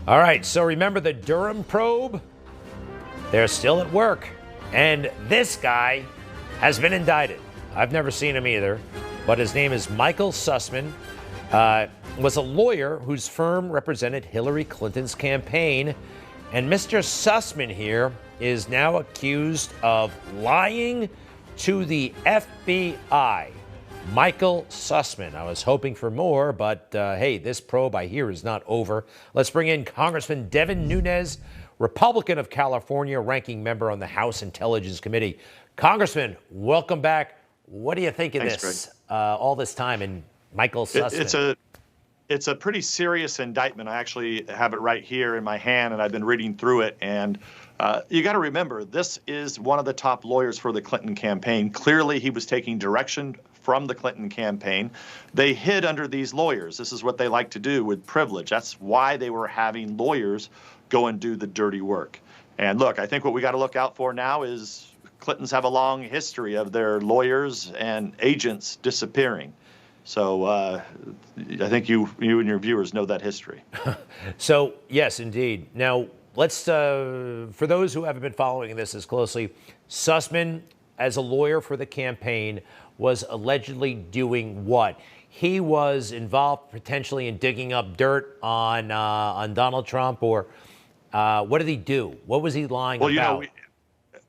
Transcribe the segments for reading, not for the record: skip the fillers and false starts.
All right, so remember the Durham probe? They're still at work. And this guy has been indicted. I've never seen him either, but his name is Michael Sussman. Was a lawyer whose firm represented Hillary Clinton's campaign. And Mr. Sussman here is now accused of lying to the FBI. Michael Sussman. I was hoping for more, but hey, this probe, I hear, is not over. Let's bring in Congressman Devin Nunes, Republican of California, ranking member on the House Intelligence Committee. Congressman, welcome back. What do you think of this, all this time, and Michael Sussman? It's a pretty serious indictment. I actually have it right here in my hand, and I've been reading through it. And you got to remember, this is one of the top lawyers for the Clinton campaign. Clearly, he was taking direction from the Clinton campaign. They hid under these lawyers. This is what they like to do with privilege. That's why they were having lawyers go and do the dirty work. And look, I think what we got to look out for now is Clintons have a long history of their lawyers and agents disappearing. So I think you and your viewers know that history. So, yes, indeed. Now, let's, for those who haven't been following this as closely, Sussman, as a lawyer for the campaign, was allegedly doing what? He was involved potentially in digging up dirt on Donald Trump, or what did he do? What was he lying about? You know,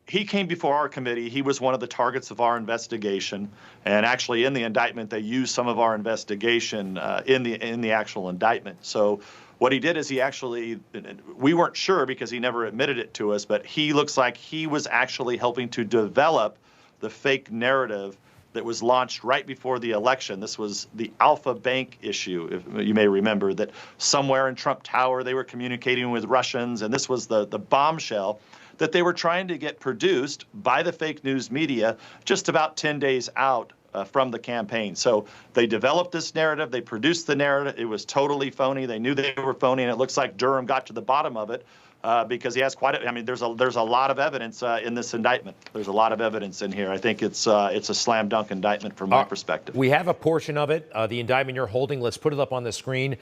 he came before our committee. He was one of the targets of our investigation, and actually, in the indictment, they used some of our investigation in the actual indictment. So, what he did is we weren't sure because he never admitted it to us, but he looks like he was actually helping to develop the fake narrative that was launched right before the election. This was the Alpha Bank issue, if you may remember, that somewhere in Trump Tower they were communicating with Russians, and this was the bombshell that they were trying to get produced by the fake news media just about 10 days out from the campaign. So they developed this narrative, they produced the narrative, it was totally phony, they knew they were phony, and it looks like Durham got to the bottom of it. Because he has there's a lot of evidence in this indictment. There's a lot of evidence in here. I think it's a slam dunk indictment from my perspective. We have a portion of it, the indictment you're holding. Let's put it up on the screen.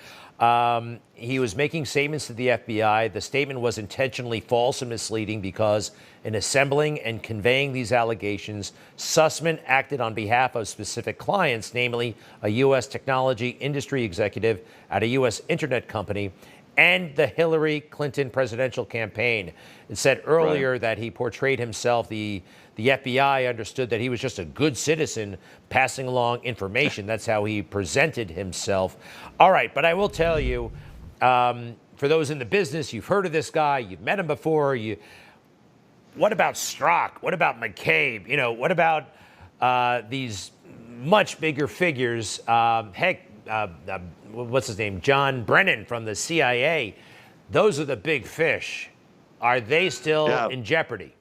He was making statements to the FBI. The statement was intentionally false and misleading because in assembling and conveying these allegations, Sussman acted on behalf of specific clients, namely a U.S. technology industry executive at a U.S. internet company, and the Hillary Clinton presidential campaign. It said earlier that he portrayed himself, the FBI understood that he was just a good citizen passing along information. That's how he presented himself. All right, but I will tell you, for those in the business, you've heard of this guy, you've met him before. What about Strzok? What about McCabe? You know, what about these much bigger figures? What's his name? John Brennan from the CIA. Those are the big fish. Are they still in jeopardy?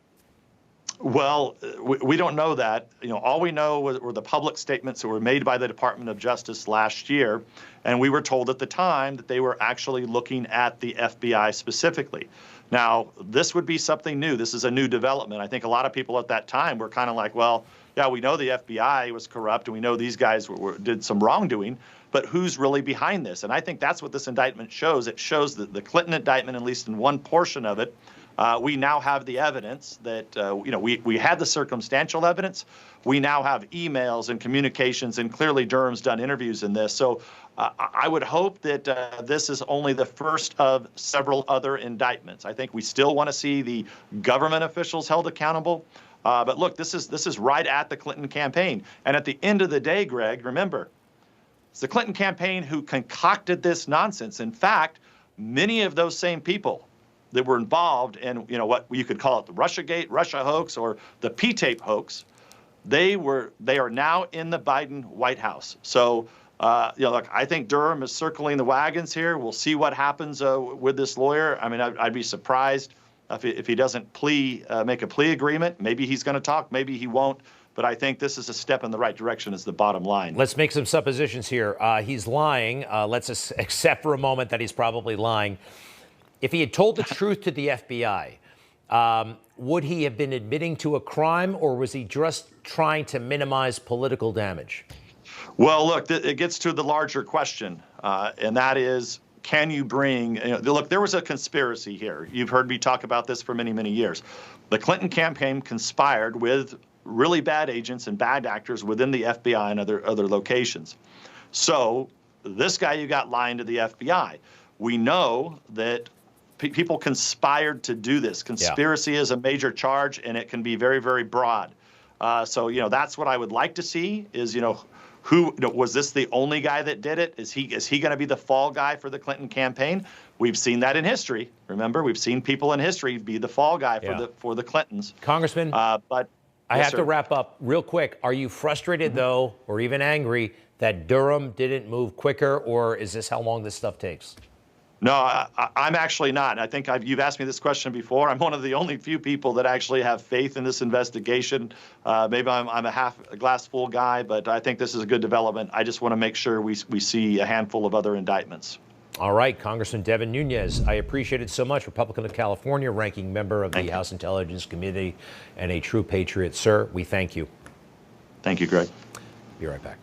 Well, we don't know that. You know, all we know were the public statements that were made by the Department of Justice last year, and we were told at the time that they were actually looking at the FBI specifically. Now, this would be something new. This is a new development. I think a lot of people at that time were kind of like, well, yeah, we know the FBI was corrupt, and we know these guys did some wrongdoing, but who's really behind this? And I think that's what this indictment shows. It shows that the Clinton indictment, at least in one portion of it, we now have the evidence that, we had the circumstantial evidence. We now have emails and communications, and clearly Durham's done interviews in this. So I would hope that this is only the first of several other indictments. I think we still want to see the government officials held accountable. But look, this is right at the Clinton campaign. And at the end of the day, Greg, remember, it's the Clinton campaign who concocted this nonsense. In fact, many of those same people that were involved in, what you could call it the Russiagate, Russia hoax, or the P-tape hoax, they are now in the Biden White House. So, look, I think Durham is circling the wagons here. We'll see what happens with this lawyer. I mean, I'd be surprised if he doesn't make a plea agreement. Maybe he's going to talk, maybe he won't. But I think this is a step in the right direction is the bottom line. Let's make some suppositions here. He's lying. Let's accept for a moment that he's probably lying. If he had told the truth to the FBI, would he have been admitting to a crime, or was he just trying to minimize political damage? Well, look, it gets to the larger question, and that is, can you bring, look, there was a conspiracy here. You've heard me talk about this for many, many years. The Clinton campaign conspired with really bad agents and bad actors within the FBI and other locations. So this guy you got lying to the FBI. We know that people conspired to do this. Conspiracy is a major charge, and it can be very, very broad. So, that's what I would like to see is, who was this the only guy that did it? Is he going to be the fall guy for the Clinton campaign? We've seen that in history. Remember, we've seen people in history be the fall guy for the Clintons. Congressman, but I have to wrap up real quick. Are you frustrated though, or even angry that Durham didn't move quicker, or is this how long this stuff takes? No, I'm actually not. I think you've asked me this question before. I'm one of the only few people that actually have faith in this investigation. Maybe I'm a half glass full guy, but I think this is a good development. I just want to make sure we see a handful of other indictments. All right, Congressman Devin Nunes, I appreciate it so much. Republican of California, ranking member of the House Intelligence Committee, and a true patriot. Sir, we thank you. Thank you, Greg. Be right back.